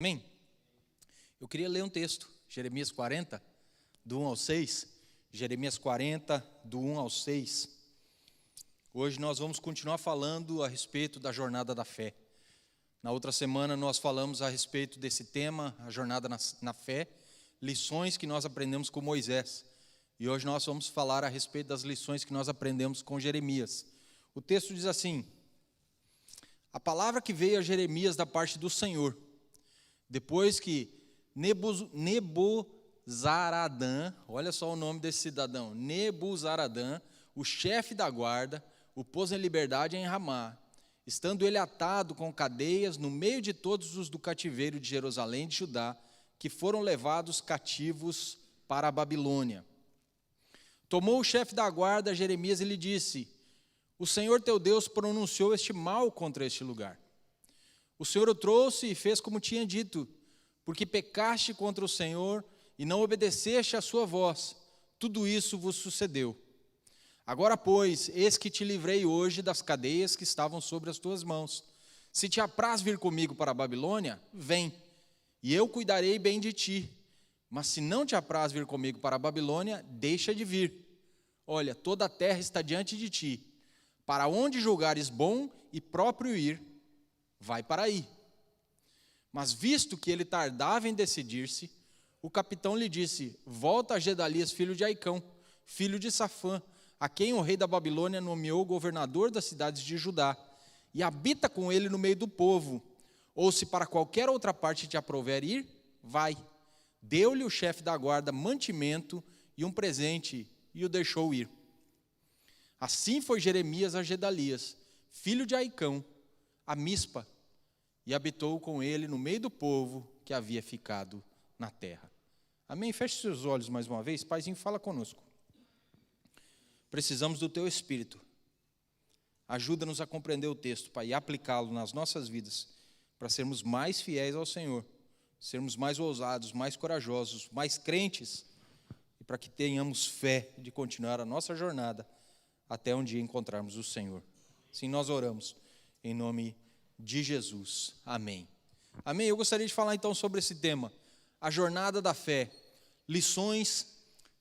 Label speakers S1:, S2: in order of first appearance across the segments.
S1: Amém? Eu queria ler um texto, Jeremias 40, do 1 ao 6. Jeremias 40, do 1 ao 6. Hoje nós vamos continuar falando a respeito da jornada da fé. Na outra semana nós falamos a respeito desse tema, a jornada na fé, lições que nós aprendemos com Moisés. E hoje nós vamos falar a respeito das lições que nós aprendemos com Jeremias. O texto diz assim: a palavra que veio a Jeremias da parte do Senhor, depois que Nebuzaradã, olha só o nome desse cidadão, Nebuzaradã, o chefe da guarda, o pôs em liberdade em Ramá, estando ele atado com cadeias no meio de todos os do cativeiro de Jerusalém e de Judá, que foram levados cativos para a Babilônia. Tomou o chefe da guarda Jeremias e lhe disse: o Senhor teu Deus pronunciou este mal contra este lugar. O Senhor o trouxe e fez como tinha dito, porque pecaste contra o Senhor e não obedeceste à sua voz. Tudo isso vos sucedeu. Agora, pois, eis que te livrei hoje das cadeias que estavam sobre as tuas mãos. Se te apraz vir comigo para a Babilônia, vem, e eu cuidarei bem de ti. Mas se não te apraz vir comigo para a Babilônia, deixa de vir. Olha, toda a terra está diante de ti. Para onde julgares bom e próprio ir, vai para aí. Mas visto que ele tardava em decidir-se, o capitão lhe disse: volta a Gedalias, filho de Aicão, filho de Safã, a quem o rei da Babilônia nomeou governador das cidades de Judá, e habita com ele no meio do povo. Ou se para qualquer outra parte te aprouver ir, vai. Deu-lhe o chefe da guarda mantimento e um presente, e o deixou ir. Assim foi Jeremias a Gedalias, filho de Aicão, a Mispa, e habitou com ele no meio do povo que havia ficado na terra. Amém? Feche seus olhos mais uma vez. Paizinho, fala conosco. Precisamos do teu Espírito. Ajuda-nos a compreender o texto, Pai, e aplicá-lo nas nossas vidas, para sermos mais fiéis ao Senhor, sermos mais ousados, mais corajosos, mais crentes, e para que tenhamos fé de continuar a nossa jornada até um dia encontrarmos o Senhor. Assim nós oramos, em nome de Jesus. Amém. Amém. Eu gostaria de falar então sobre esse tema, a jornada da fé, lições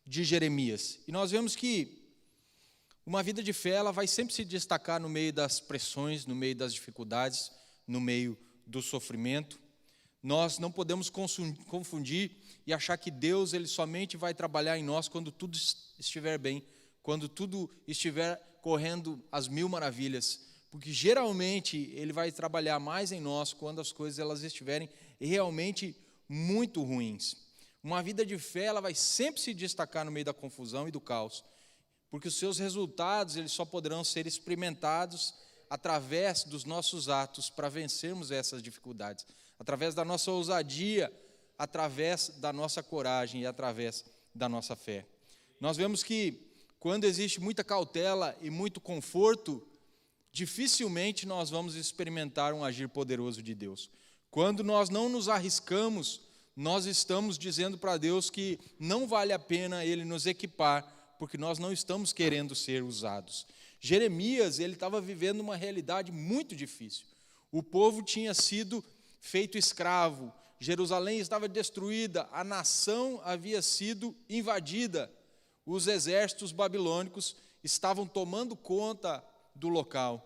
S1: de Jeremias. E nós vemos que uma vida de fé, ela vai sempre se destacar no meio das pressões, no meio das dificuldades, no meio do sofrimento. Nós não podemos confundir e achar que Deus ele somente vai trabalhar em nós quando tudo estiver bem, quando tudo estiver correndo às mil maravilhas, porque geralmente Ele vai trabalhar mais em nós quando as coisas elas estiverem realmente muito ruins. Uma vida de fé, ela vai sempre se destacar no meio da confusão e do caos, porque os seus resultados eles só poderão ser experimentados através dos nossos atos para vencermos essas dificuldades, através da nossa ousadia, através da nossa coragem e através da nossa fé. Nós vemos que quando existe muita cautela e muito conforto, dificilmente nós vamos experimentar um agir poderoso de Deus. Quando nós não nos arriscamos, nós estamos dizendo para Deus que não vale a pena Ele nos equipar, porque nós não estamos querendo ser usados. Jeremias, ele estava vivendo uma realidade muito difícil. O povo tinha sido feito escravo, Jerusalém estava destruída, a nação havia sido invadida. Os exércitos babilônicos estavam tomando conta do local.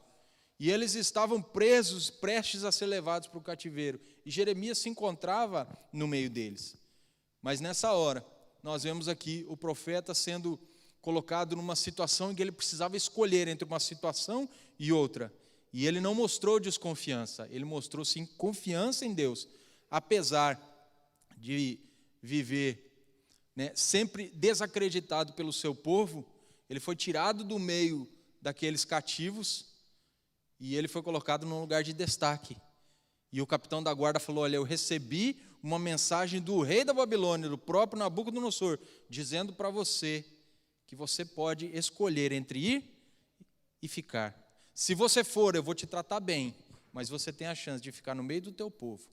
S1: E eles estavam presos, prestes a ser levados para o cativeiro. E Jeremias se encontrava no meio deles. Mas nessa hora, nós vemos aqui o profeta sendo colocado numa situação em que ele precisava escolher entre uma situação e outra. E ele não mostrou desconfiança, ele mostrou sim confiança em Deus, apesar de viver sempre desacreditado pelo seu povo. Ele foi tirado do meio daqueles cativos e ele foi colocado num lugar de destaque. E o capitão da guarda falou: olha, eu recebi uma mensagem do rei da Babilônia, do próprio Nabucodonosor, dizendo para você que você pode escolher entre ir e ficar. Se você for, eu vou te tratar bem, mas você tem a chance de ficar no meio do teu povo.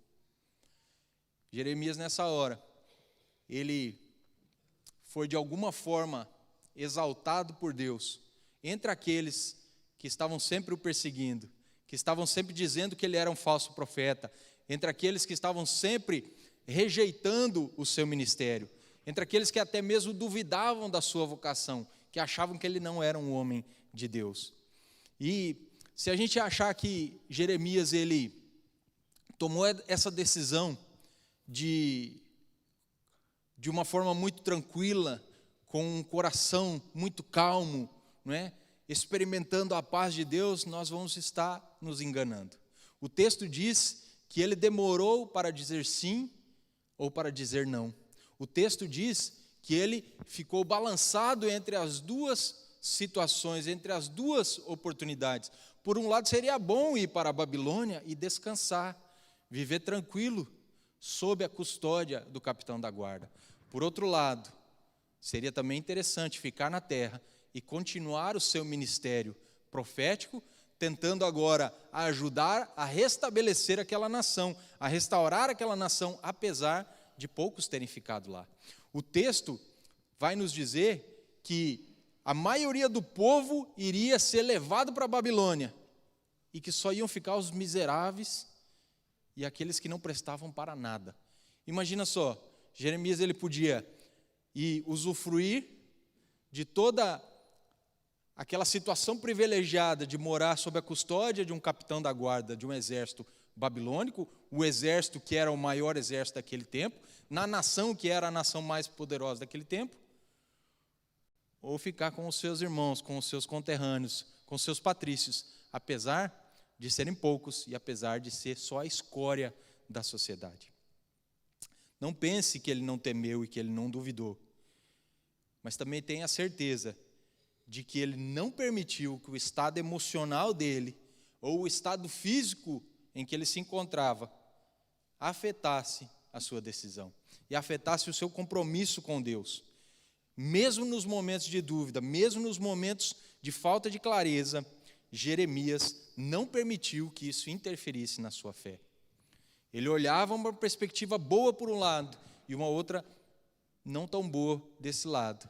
S1: Jeremias, nessa hora, ele foi de alguma forma exaltado por Deus, entre aqueles que estavam sempre o perseguindo, que estavam sempre dizendo que ele era um falso profeta, entre aqueles que estavam sempre rejeitando o seu ministério, entre aqueles que até mesmo duvidavam da sua vocação, que achavam que ele não era um homem de Deus. E se a gente achar que Jeremias ele tomou essa decisão de uma forma muito tranquila, com um coração muito calmo, não é? Experimentando a paz de Deus, nós vamos estar nos enganando. O texto diz que ele demorou para dizer sim ou para dizer não. O texto diz que ele ficou balançado entre as duas situações, entre as duas oportunidades. Por um lado, seria bom ir para a Babilônia e descansar, viver tranquilo, sob a custódia do capitão da guarda. Por outro lado, seria também interessante ficar na terra e continuar o seu ministério profético, tentando agora ajudar a restabelecer aquela nação, a restaurar aquela nação, apesar de poucos terem ficado lá. O texto vai nos dizer que a maioria do povo iria ser levado para a Babilônia e que só iam ficar os miseráveis e aqueles que não prestavam para nada. Imagina só, Jeremias ele podia ir usufruir de toda aquela situação privilegiada de morar sob a custódia de um capitão da guarda de um exército babilônico, o exército que era o maior exército daquele tempo, na nação que era a nação mais poderosa daquele tempo, ou ficar com os seus irmãos, com os seus conterrâneos, com os seus patrícios, apesar de serem poucos e apesar de ser só a escória da sociedade. Não pense que ele não temeu e que ele não duvidou, mas também tenha a certeza de que ele não permitiu que o estado emocional dele, ou o estado físico em que ele se encontrava, afetasse a sua decisão e afetasse o seu compromisso com Deus. Mesmo nos momentos de dúvida, mesmo nos momentos de falta de clareza, Jeremias não permitiu que isso interferisse na sua fé. Ele olhava uma perspectiva boa por um lado e uma outra não tão boa desse lado.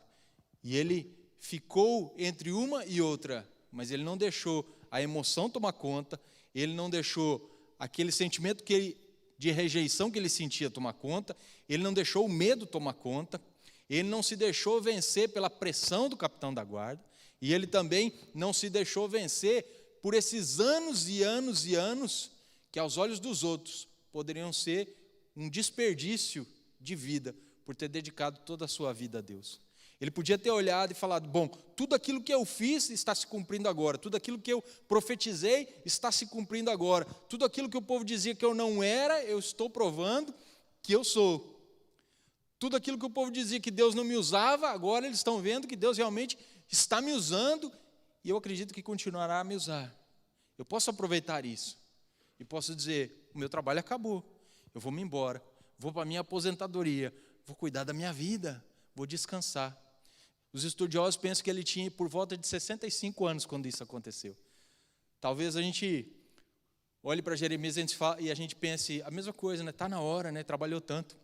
S1: E ele ficou entre uma e outra, mas ele não deixou a emoção tomar conta, ele não deixou aquele sentimento de rejeição que ele sentia tomar conta, ele não deixou o medo tomar conta, ele não se deixou vencer pela pressão do capitão da guarda, e ele também não se deixou vencer por esses anos e anos e anos que aos olhos dos outros poderiam ser um desperdício de vida por ter dedicado toda a sua vida a Deus. Ele podia ter olhado e falado, bom, tudo aquilo que eu fiz está se cumprindo agora, tudo aquilo que eu profetizei está se cumprindo agora, tudo aquilo que o povo dizia que eu não era, eu estou provando que eu sou. Tudo aquilo que o povo dizia que Deus não me usava, agora eles estão vendo que Deus realmente está me usando e eu acredito que continuará a me usar. Eu posso aproveitar isso e posso dizer, o meu trabalho acabou, eu vou me embora, vou para a minha aposentadoria, vou cuidar da minha vida, vou descansar. Os estudiosos pensam que ele tinha por volta de 65 anos quando isso aconteceu. Talvez a gente olhe para Jeremias e a gente pense a mesma coisa, né? Está na hora, né? Trabalhou tanto.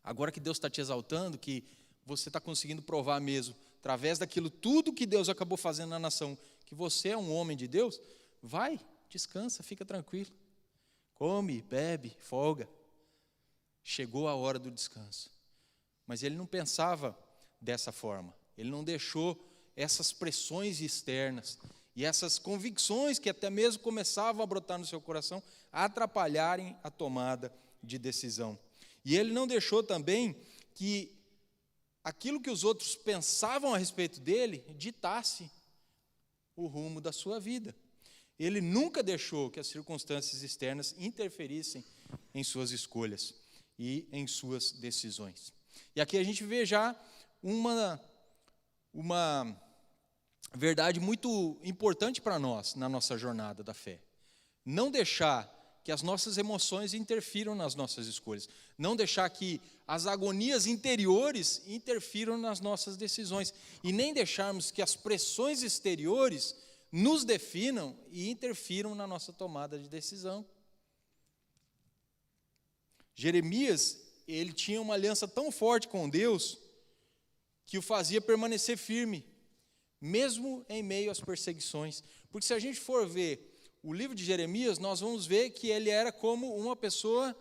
S1: Agora que Deus está te exaltando, que você está conseguindo provar mesmo, através daquilo tudo que Deus acabou fazendo na nação, que você é um homem de Deus, vai, descansa, fica tranquilo. Come, bebe, folga. Chegou a hora do descanso. Mas ele não pensava dessa forma. Ele não deixou essas pressões externas e essas convicções que até mesmo começavam a brotar no seu coração atrapalharem a tomada de decisão. E ele não deixou também que aquilo que os outros pensavam a respeito dele ditasse o rumo da sua vida. Ele nunca deixou que as circunstâncias externas interferissem em suas escolhas e em suas decisões. E aqui a gente vê já uma verdade muito importante para nós, na nossa jornada da fé. Não deixar que as nossas emoções interfiram nas nossas escolhas. Não deixar que as agonias interiores interfiram nas nossas decisões. E nem deixarmos que as pressões exteriores nos definam e interfiram na nossa tomada de decisão. Jeremias, ele tinha uma aliança tão forte com Deus que o fazia permanecer firme, mesmo em meio às perseguições. Porque se a gente for ver o livro de Jeremias, nós vamos ver que ele era como uma pessoa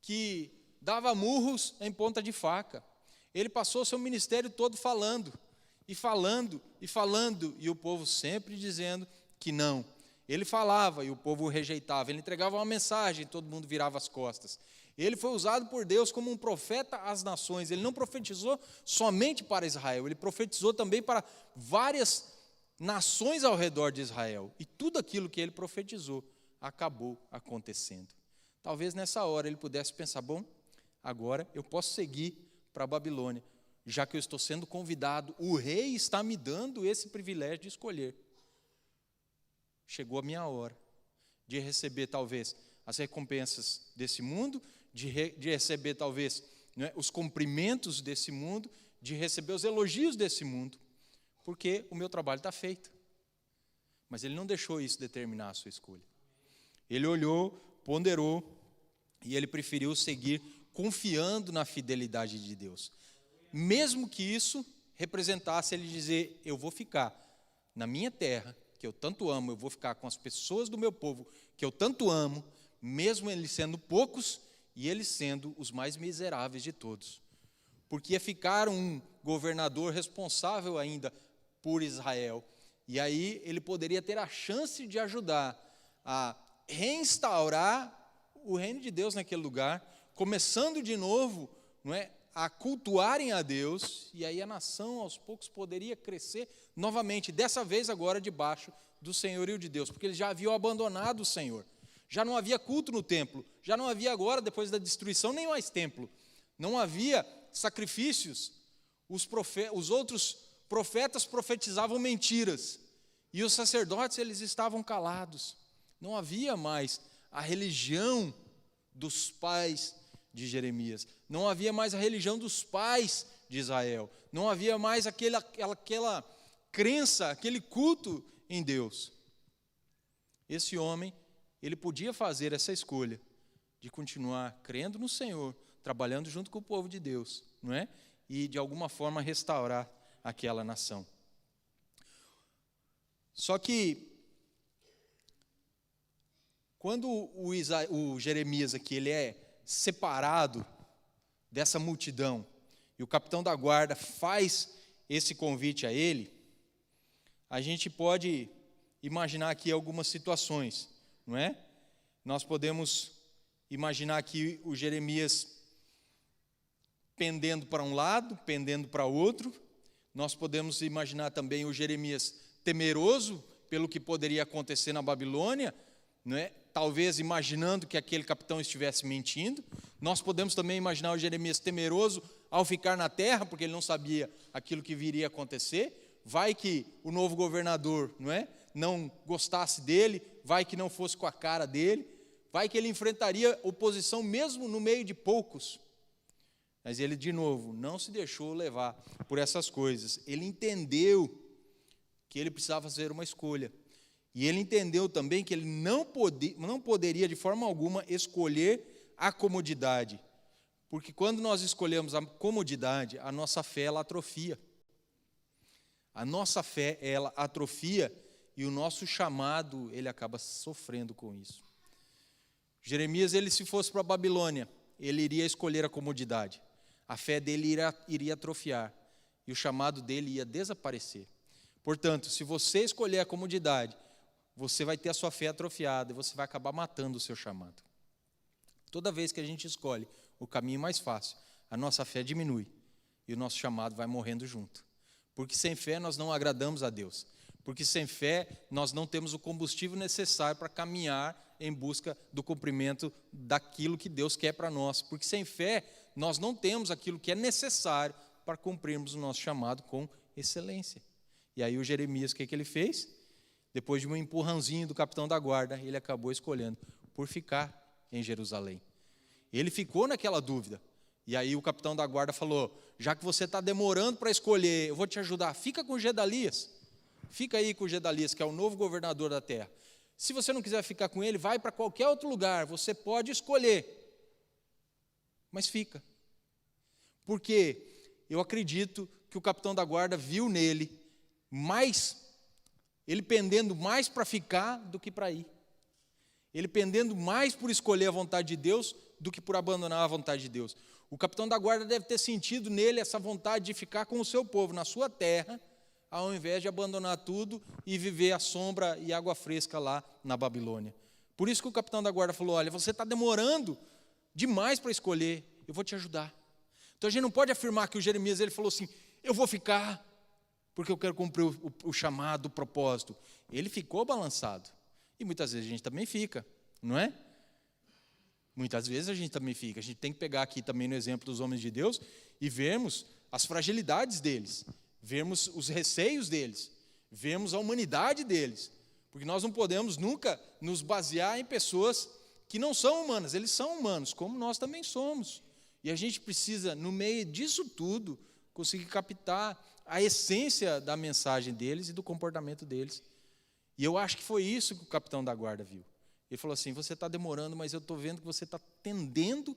S1: que dava murros em ponta de faca. Ele passou o seu ministério todo falando, e falando, e falando, e o povo sempre dizendo que não. Ele falava e o povo o rejeitava. Ele entregava uma mensagem e todo mundo virava as costas. Ele foi usado por Deus como um profeta às nações. Ele não profetizou somente para Israel, ele profetizou também para várias nações ao redor de Israel. E tudo aquilo que ele profetizou acabou acontecendo. Talvez nessa hora ele pudesse pensar, bom, agora eu posso seguir para a Babilônia, já que eu estou sendo convidado, o rei está me dando esse privilégio de escolher. Chegou a minha hora de receber talvez as recompensas desse mundo, de receber talvez, né, os cumprimentos desse mundo, de receber os elogios desse mundo, porque o meu trabalho está feito. Mas ele não deixou isso determinar a sua escolha. Ele olhou, ponderou, e ele preferiu seguir confiando na fidelidade de Deus. Mesmo que isso representasse ele dizer, eu vou ficar na minha terra, que eu tanto amo, eu vou ficar com as pessoas do meu povo, que eu tanto amo, mesmo eles sendo poucos, e eles sendo os mais miseráveis de todos. Porque ia ficar um governador responsável ainda por Israel. E aí ele poderia ter a chance de ajudar a reinstaurar o reino de Deus naquele lugar, começando de novo, não é, a cultuarem a Deus, e aí a nação aos poucos poderia crescer novamente, dessa vez agora debaixo do senhorio de Deus, porque eles já haviam abandonado o Senhor. Já não havia culto no templo, já não havia agora, depois da destruição, nem mais templo. Não havia sacrifícios, os outros profetas profetizavam mentiras, e os sacerdotes eles estavam calados. Não havia mais a religião dos pais de Jeremias, não havia mais a religião dos pais de Israel, não havia mais aquela crença, aquele culto em Deus. Esse homem, ele podia fazer essa escolha de continuar crendo no Senhor, trabalhando junto com o povo de Deus, não é? E de alguma forma restaurar aquela nação. Só que quando o Jeremias aqui ele é separado dessa multidão e o capitão da guarda faz esse convite a ele, a gente pode imaginar aqui algumas situações, não é? Nós podemos imaginar aqui o Jeremias pendendo para um lado, pendendo para outro. Nós podemos imaginar também o Jeremias temeroso pelo que poderia acontecer na Babilônia, não é? Talvez imaginando que aquele capitão estivesse mentindo. Nós podemos também imaginar o Jeremias temeroso ao ficar na terra, porque ele não sabia aquilo que viria a acontecer. Vai que o novo governador, não gostasse dele, vai que não fosse com a cara dele, vai que ele enfrentaria oposição mesmo no meio de poucos. Mas ele, de novo, não se deixou levar por essas coisas. Ele entendeu que ele precisava fazer uma escolha. E ele entendeu também que ele não poderia, de forma alguma, escolher a comodidade. Porque quando nós escolhemos a comodidade, a nossa fé, ela atrofia. A nossa fé, ela atrofia e o nosso chamado, ele acaba sofrendo com isso. Jeremias, ele se fosse para a Babilônia, ele iria escolher a comodidade. A fé dele iria atrofiar e o chamado dele ia desaparecer. Portanto, se você escolher a comodidade, você vai ter a sua fé atrofiada e você vai acabar matando o seu chamado. Toda vez que a gente escolhe o caminho mais fácil, a nossa fé diminui e o nosso chamado vai morrendo junto. Porque sem fé nós não agradamos a Deus. Porque sem fé nós não temos o combustível necessário para caminhar em busca do cumprimento daquilo que Deus quer para nós. Porque sem fé nós não temos aquilo que é necessário para cumprirmos o nosso chamado com excelência. E aí o Jeremias, o que ele fez? Depois de um empurrãozinho do capitão da guarda, ele acabou escolhendo por ficar em Jerusalém. Ele ficou naquela dúvida. E aí o capitão da guarda falou, já que você está demorando para escolher, eu vou te ajudar, fica com Gedalias. Fica aí com Gedalias, que é o novo governador da terra. Se você não quiser ficar com ele, vai para qualquer outro lugar, você pode escolher. Mas fica. Porque eu acredito que o capitão da guarda viu nele ele pendendo mais para ficar do que para ir. ele pendendo mais por escolher a vontade de Deus do que por abandonar a vontade de Deus. O capitão da guarda deve ter sentido nele essa vontade de ficar com o seu povo, na sua terra, ao invés de abandonar tudo e viver a sombra e água fresca lá na Babilônia. Por isso que o capitão da guarda falou, olha, você está demorando demais para escolher, eu vou te ajudar. Então a gente não pode afirmar que o Jeremias ele falou assim, eu vou ficar porque eu quero cumprir o chamado, o propósito. Ele ficou balançado. E muitas vezes a gente também fica, não é? Muitas vezes a gente também fica. A gente tem que pegar aqui também no exemplo dos homens de Deus e vermos as fragilidades deles, vermos os receios deles, vermos a humanidade deles. Porque nós não podemos nunca nos basear em pessoas que não são humanas. Eles são humanos, como nós também somos. E a gente precisa, no meio disso tudo, conseguir captar a essência da mensagem deles e do comportamento deles. E eu acho que foi isso que o capitão da guarda viu. Ele falou assim, você está demorando, mas eu estou vendo que você está tendendo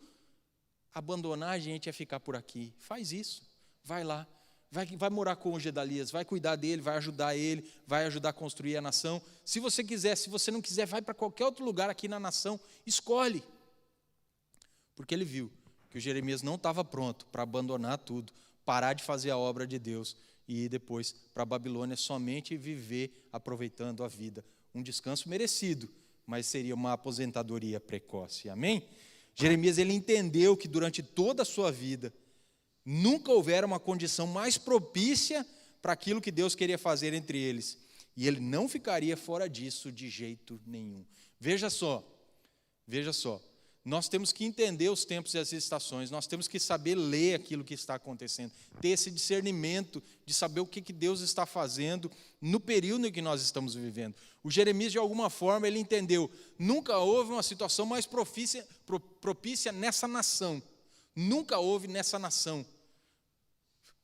S1: a abandonar a gente e a ficar por aqui. Faz isso, vai lá, vai morar com o Gedalias, vai cuidar dele, vai ajudar a construir a nação. Se você quiser, se você não quiser, vai para qualquer outro lugar aqui na nação, escolhe. Porque ele viu que o Jeremias não estava pronto para abandonar tudo, parar de fazer a obra de Deus e ir depois para a Babilônia somente viver aproveitando a vida. Um descanso merecido, mas seria uma aposentadoria precoce. Amém? Jeremias ele entendeu que durante toda a sua vida nunca houvera uma condição mais propícia para aquilo que Deus queria fazer entre eles. E ele não ficaria fora disso de jeito nenhum. Veja só. Nós temos que entender os tempos e as estações, nós temos que saber ler aquilo que está acontecendo, ter esse discernimento de saber o que Deus está fazendo no período em que nós estamos vivendo. O Jeremias, de alguma forma, ele entendeu, nunca houve uma situação mais propícia nessa nação, nunca houve nessa nação.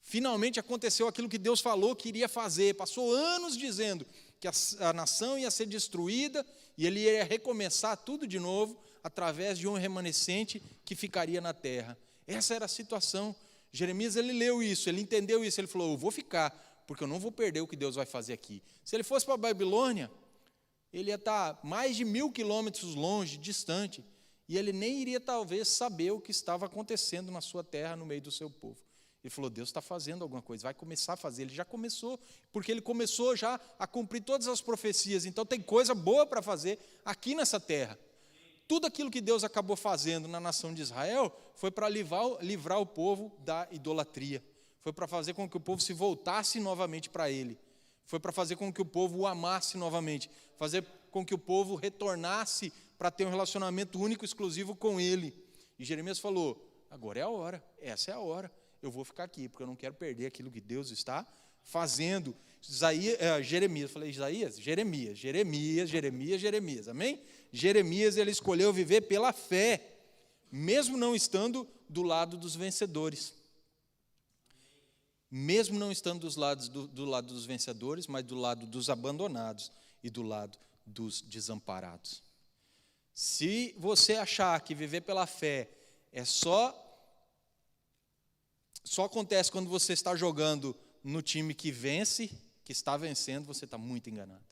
S1: Finalmente aconteceu aquilo que Deus falou que iria fazer, passou anos dizendo que a nação ia ser destruída e ele ia recomeçar tudo de novo, através de um remanescente que ficaria na terra. Essa era a situação. Jeremias, ele leu isso, ele entendeu isso, ele falou, eu vou ficar, porque eu não vou perder o que Deus vai fazer aqui. Se ele fosse para a Babilônia, ele ia estar mais de 1000 quilômetros longe, distante, e ele nem iria talvez saber o que estava acontecendo na sua terra, no meio do seu povo. Ele falou, Deus está fazendo alguma coisa, vai começar a fazer. Ele já começou, porque ele começou já a cumprir todas as profecias, então tem coisa boa para fazer aqui nessa terra. Tudo aquilo que Deus acabou fazendo na nação de Israel foi para livrar o povo da idolatria. Foi para fazer com que o povo se voltasse novamente para Ele. Foi para fazer com que o povo o amasse novamente. Fazer com que o povo retornasse para ter um relacionamento único, exclusivo com Ele. E Jeremias falou, agora é a hora, essa é a hora. Eu vou ficar aqui, porque eu não quero perder aquilo que Deus está fazendo. Jeremias, amém? Jeremias, ele escolheu viver pela fé, mesmo não estando do lado dos vencedores. Mesmo não estando do lado dos vencedores, mas do lado dos abandonados e do lado dos desamparados. Se você achar que viver pela fé é só acontece quando você está jogando no time que vence, que está vencendo, você está muito enganado.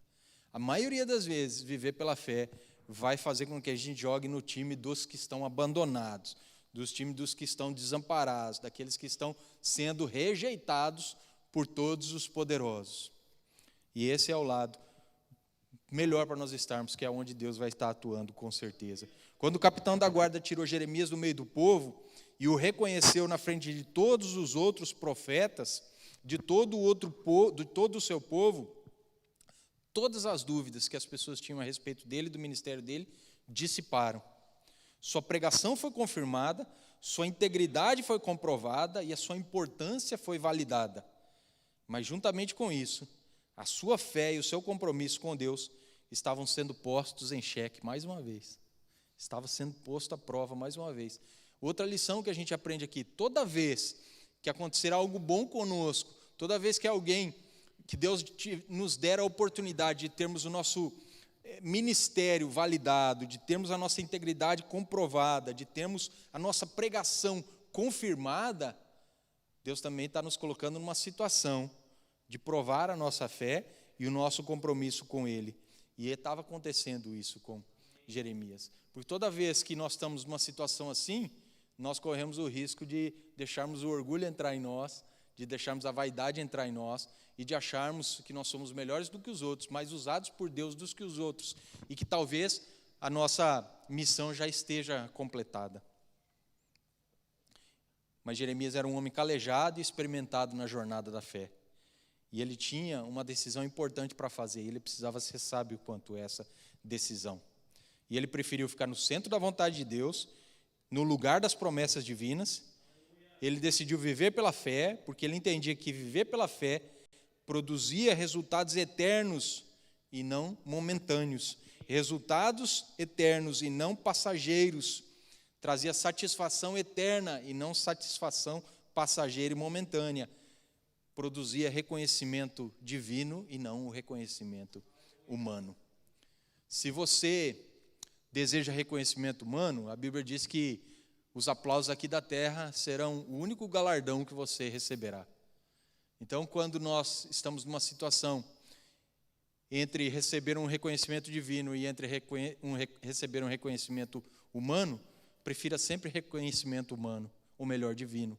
S1: A maioria das vezes, viver pela fé vai fazer com que a gente jogue no time dos que estão abandonados, dos times dos que estão desamparados, daqueles que estão sendo rejeitados por todos os poderosos. E esse é o lado melhor para nós estarmos, que é onde Deus vai estar atuando com certeza. Quando o capitão da guarda tirou Jeremias do meio do povo e o reconheceu na frente de todos os outros profetas, de todo o seu povo, todas as dúvidas que as pessoas tinham a respeito dele e do ministério dele dissiparam. Sua pregação foi confirmada, sua integridade foi comprovada e a sua importância foi validada. Mas, juntamente com isso, a sua fé e o seu compromisso com Deus estavam sendo postos em xeque mais uma vez. Estava sendo posto à prova mais uma vez. Outra lição que a gente aprende aqui, toda vez que acontecer algo bom conosco, toda vez que Deus nos der a oportunidade de termos o nosso ministério validado, de termos a nossa integridade comprovada, de termos a nossa pregação confirmada, Deus também está nos colocando numa situação de provar a nossa fé e o nosso compromisso com Ele. E estava acontecendo isso com Jeremias. Porque toda vez que nós estamos numa situação assim, nós corremos o risco de deixarmos o orgulho entrar em nós, de deixarmos a vaidade entrar em nós e de acharmos que nós somos melhores do que os outros, mais usados por Deus do que os outros, e que talvez a nossa missão já esteja completada. Mas Jeremias era um homem calejado e experimentado na jornada da fé. E ele tinha uma decisão importante para fazer, e ele precisava ser sábio quanto a essa decisão. E ele preferiu ficar no centro da vontade de Deus, no lugar das promessas divinas. Ele decidiu viver pela fé, porque ele entendia que viver pela fé produzia resultados eternos e não momentâneos. Resultados eternos e não passageiros. Trazia satisfação eterna e não satisfação passageira e momentânea. Produzia reconhecimento divino e não o reconhecimento humano. Se você deseja reconhecimento humano, a Bíblia diz que os aplausos aqui da terra serão o único galardão que você receberá. Então, quando nós estamos numa situação entre receber um reconhecimento divino e entre receber um reconhecimento humano, prefira sempre reconhecimento humano, ou melhor, divino.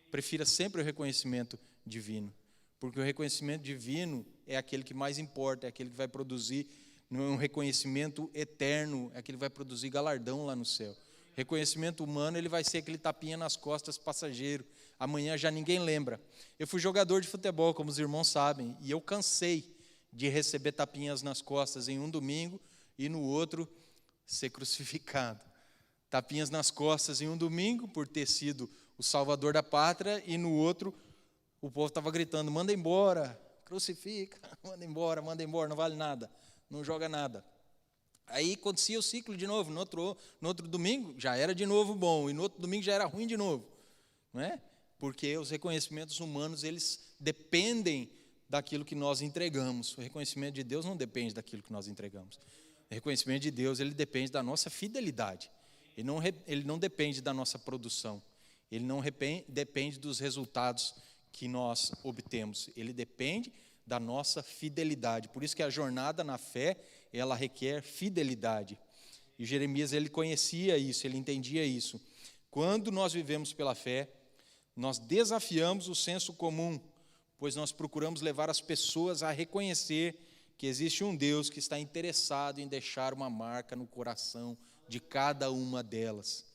S1: Prefira sempre o reconhecimento divino, porque o reconhecimento divino é aquele que mais importa, é aquele que vai produzir um reconhecimento eterno, é aquele que vai produzir galardão lá no céu. Reconhecimento humano, ele vai ser aquele tapinha nas costas passageiro, amanhã já ninguém lembra. Eu fui jogador de futebol, como os irmãos sabem, e eu cansei de receber tapinhas nas costas em um domingo e no outro ser crucificado. Tapinhas nas costas em um domingo por ter sido o salvador da pátria, e no outro o povo estava gritando: manda embora, crucifica, manda embora, não vale nada, não joga nada. Aí acontecia o ciclo de novo, no outro domingo já era de novo bom, e no outro domingo já era ruim de novo, não é? Porque os reconhecimentos humanos, eles dependem daquilo que nós entregamos. O reconhecimento de Deus não depende daquilo que nós entregamos. O reconhecimento de Deus, ele depende da nossa fidelidade. Ele não depende da nossa produção. Ele não depende dos resultados que nós obtemos. Ele depende da nossa fidelidade. Por isso que a jornada na fé, ela requer fidelidade. E Jeremias, ele conhecia isso, ele entendia isso. Quando nós vivemos pela fé, nós desafiamos o senso comum, pois nós procuramos levar as pessoas a reconhecer que existe um Deus que está interessado em deixar uma marca no coração de cada uma delas.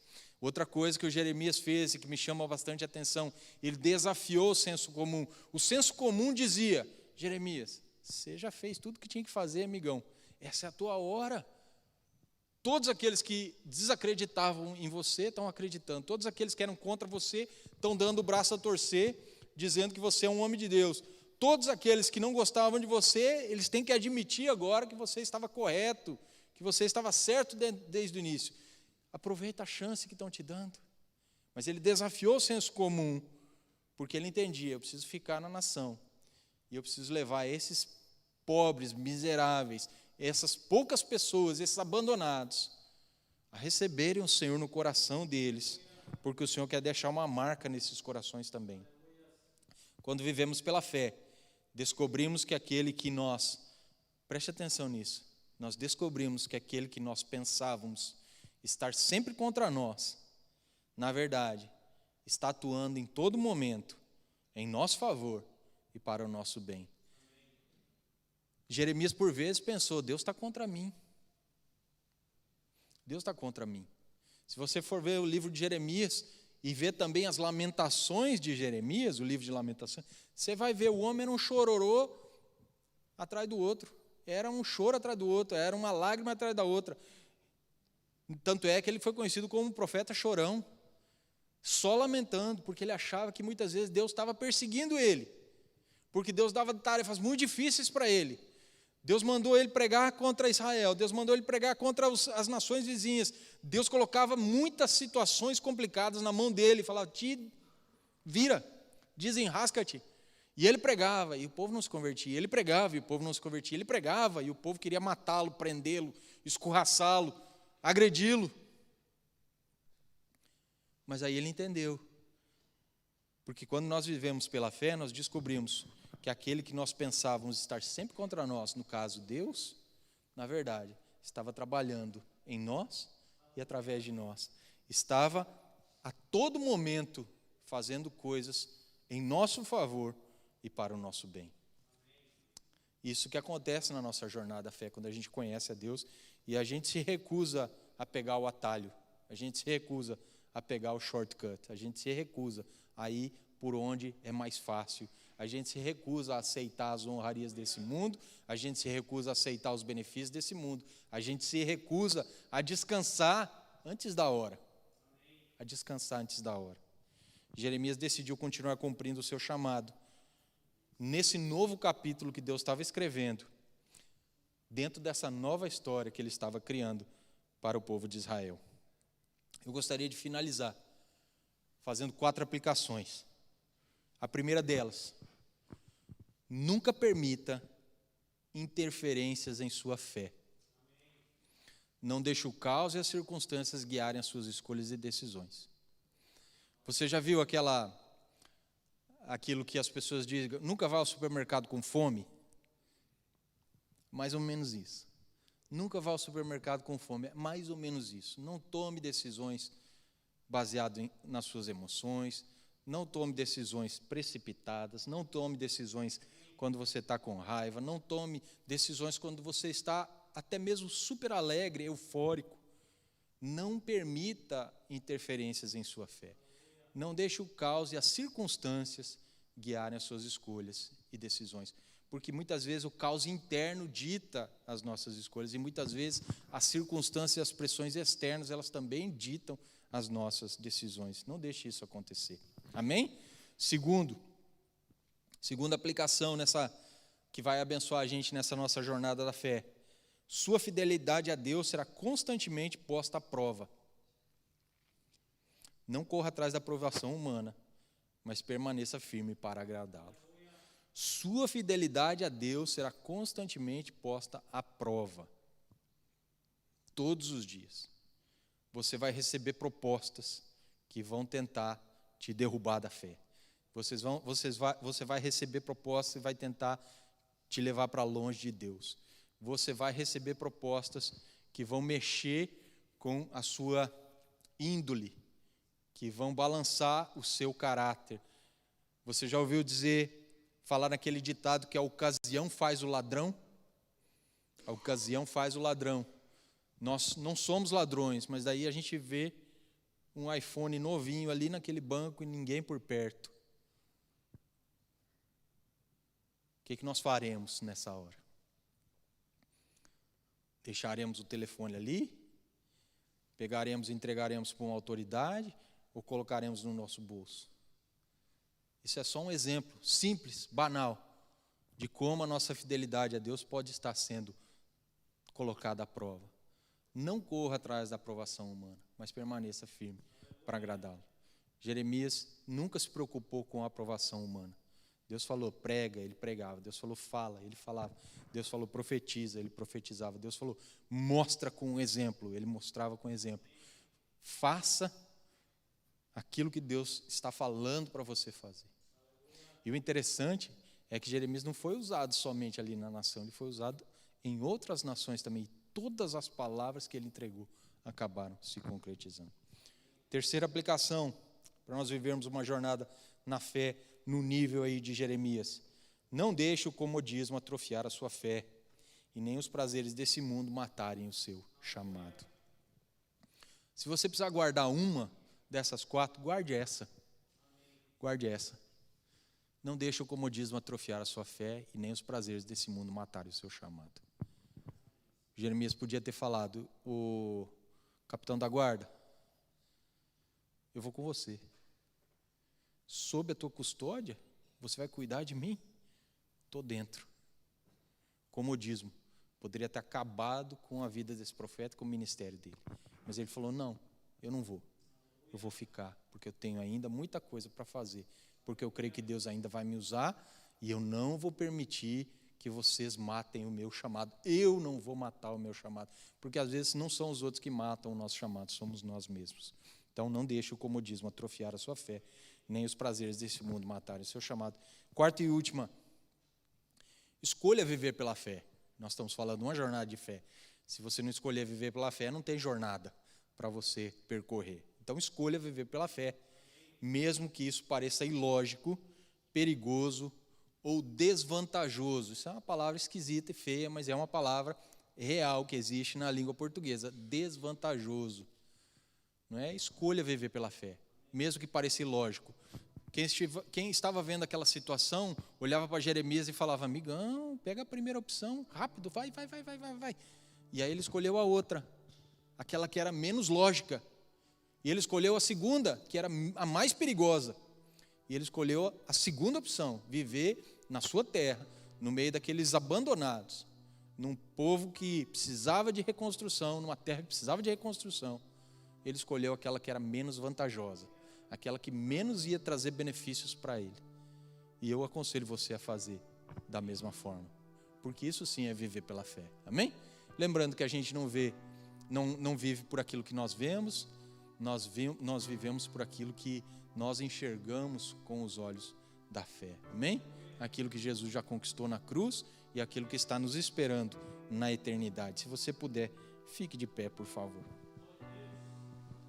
S1: Outra coisa que o Jeremias fez e que me chama bastante atenção, ele desafiou o senso comum. O senso comum dizia: Jeremias, você já fez tudo o que tinha que fazer, amigão. Essa é a tua hora. Todos aqueles que desacreditavam em você estão acreditando. Todos aqueles que eram contra você estão dando o braço a torcer, dizendo que você é um homem de Deus. Todos aqueles que não gostavam de você, eles têm que admitir agora que você estava correto, que você estava certo desde o início. Aproveita a chance que estão te dando. Mas ele desafiou o senso comum, porque ele entendia: eu preciso ficar na nação, e eu preciso levar esses pobres, miseráveis, essas poucas pessoas, esses abandonados, a receberem o Senhor no coração deles, porque o Senhor quer deixar uma marca nesses corações também. Quando vivemos pela fé, descobrimos que aquele que nós, preste atenção nisso, nós descobrimos que aquele que nós pensávamos estar sempre contra nós, na verdade, está atuando em todo momento em nosso favor e para o nosso bem. Jeremias, por vezes, pensou: Deus está contra mim. Deus está contra mim. Se você for ver o livro de Jeremias e ver também as lamentações de Jeremias, o livro de lamentações, você vai ver o homem era um chororô atrás do outro. Era um choro atrás do outro, era uma lágrima atrás da outra. Tanto é que ele foi conhecido como um profeta chorão, só lamentando, porque ele achava que muitas vezes Deus estava perseguindo ele, porque Deus dava tarefas muito difíceis para ele. Deus mandou ele pregar contra Israel, Deus mandou ele pregar contra as nações vizinhas. Deus colocava muitas situações complicadas na mão dele, falava: te vira, desenrasca-te. E ele pregava, e o povo não se convertia. Ele pregava, e o povo não se convertia. Ele pregava, e o povo queria matá-lo, prendê-lo, escorraçá-lo, agredi-lo. Mas aí ele entendeu. Porque quando nós vivemos pela fé, nós descobrimos que aquele que nós pensávamos estar sempre contra nós, no caso Deus, na verdade, estava trabalhando em nós e através de nós. Estava a todo momento fazendo coisas em nosso favor e para o nosso bem. Isso que acontece na nossa jornada da fé, quando a gente conhece a Deus e a gente se recusa a pegar o atalho, a gente se recusa a pegar o shortcut, a gente se recusa a ir por onde é mais fácil, a gente se recusa a aceitar as honrarias desse mundo, a gente se recusa a aceitar os benefícios desse mundo, a gente se recusa a descansar antes da hora, a descansar antes da hora. Jeremias decidiu continuar cumprindo o seu chamado, nesse novo capítulo que Deus estava escrevendo, dentro dessa nova história que Ele estava criando para o povo de Israel. Eu gostaria de finalizar fazendo 4 aplicações. A primeira delas, nunca permita interferências em sua fé. Não deixe o caos e as circunstâncias guiarem as suas escolhas e decisões. Você já viu aquilo que as pessoas dizem, nunca vá ao supermercado com fome? Mais ou menos isso. Nunca vá ao supermercado com fome, é mais ou menos isso. Não tome decisões baseadas nas suas emoções, não tome decisões precipitadas, não tome decisões quando você está com raiva, não tome decisões quando você está até mesmo super alegre, eufórico. Não permita interferências em sua fé. Não deixe o caos e as circunstâncias guiarem as suas escolhas e decisões. Porque muitas vezes o caos interno dita as nossas escolhas e muitas vezes as circunstâncias e as pressões externas, elas também ditam as nossas decisões. Não deixe isso acontecer. Amém? Segunda aplicação que vai abençoar a gente nessa nossa jornada da fé. Sua fidelidade a Deus será constantemente posta à prova. Não corra atrás da aprovação humana, mas permaneça firme para agradá-lo. Sua fidelidade a Deus será constantemente posta à prova. Todos os dias. Você vai receber propostas que vão tentar te derrubar da fé. Você vai receber propostas que vai tentar te levar para longe de Deus. Você vai receber propostas que vão mexer com a sua índole, que vão balançar o seu caráter. Você já ouviu falar naquele ditado que a ocasião faz o ladrão? A ocasião faz o ladrão. Nós não somos ladrões, mas daí a gente vê um iPhone novinho ali naquele banco e ninguém por perto. O que nós faremos nessa hora? Deixaremos o telefone ali? Pegaremos e entregaremos para uma autoridade? Ou colocaremos no nosso bolso? Isso é só um exemplo simples, banal, de como a nossa fidelidade a Deus pode estar sendo colocada à prova. Não corra atrás da aprovação humana, mas permaneça firme para agradá-lo. Jeremias nunca se preocupou com a aprovação humana. Deus falou, prega, ele pregava. Deus falou, fala, ele falava. Deus falou, profetiza, ele profetizava. Deus falou, mostra com exemplo, ele mostrava com exemplo. Faça aquilo que Deus está falando para você fazer. E o interessante é que Jeremias não foi usado somente ali na nação, ele foi usado em outras nações também. E todas as palavras que ele entregou acabaram se concretizando. Terceira aplicação, para nós vivermos uma jornada na fé, no nível aí de Jeremias. Não deixe o comodismo atrofiar a sua fé, e nem os prazeres desse mundo matarem o seu chamado. Se você precisar guardar uma dessas 4, guarde essa. Guarde essa. Não deixe o comodismo atrofiar a sua fé e nem os prazeres desse mundo matarem o seu chamado. Jeremias podia ter falado, o capitão da guarda, eu vou com você. Sob a tua custódia, você vai cuidar de mim? Estou dentro. Comodismo. Poderia ter acabado com a vida desse profeta, com o ministério dele. Mas ele falou, não, eu não vou. Eu vou ficar, porque eu tenho ainda muita coisa para fazer. Porque eu creio que Deus ainda vai me usar e eu não vou permitir que vocês matem o meu chamado. Eu não vou matar o meu chamado. Porque às vezes não são os outros que matam o nosso chamado, somos nós mesmos. Então não deixe o comodismo atrofiar a sua fé, nem os prazeres desse mundo matarem o seu chamado. Quarta e última, escolha viver pela fé. Nós estamos falando de uma jornada de fé. Se você não escolher viver pela fé, não tem jornada para você percorrer. Então escolha viver pela fé, mesmo que isso pareça ilógico, perigoso ou desvantajoso. Isso é uma palavra esquisita e feia, mas é uma palavra real que existe na língua portuguesa. Desvantajoso. Não é? Escolha viver pela fé, mesmo que pareça ilógico. Quem estava vendo aquela situação, olhava para Jeremias e falava: amigão, pega a primeira opção, rápido, vai. E aí ele escolheu a outra, aquela que era menos lógica. E ele escolheu a segunda, que era a mais perigosa. E ele escolheu a segunda opção, viver na sua terra, no meio daqueles abandonados, num povo que precisava de reconstrução, numa terra que precisava de reconstrução. Ele escolheu aquela que era menos vantajosa, aquela que menos ia trazer benefícios para ele. E eu aconselho você a fazer da mesma forma, porque isso sim é viver pela fé. Amém? Lembrando que a gente não vive por aquilo que nós vemos, nós vivemos por aquilo que nós enxergamos com os olhos da fé. Amém? Aquilo que Jesus já conquistou na cruz e aquilo que está nos esperando na eternidade. Se você puder, fique de pé, por favor.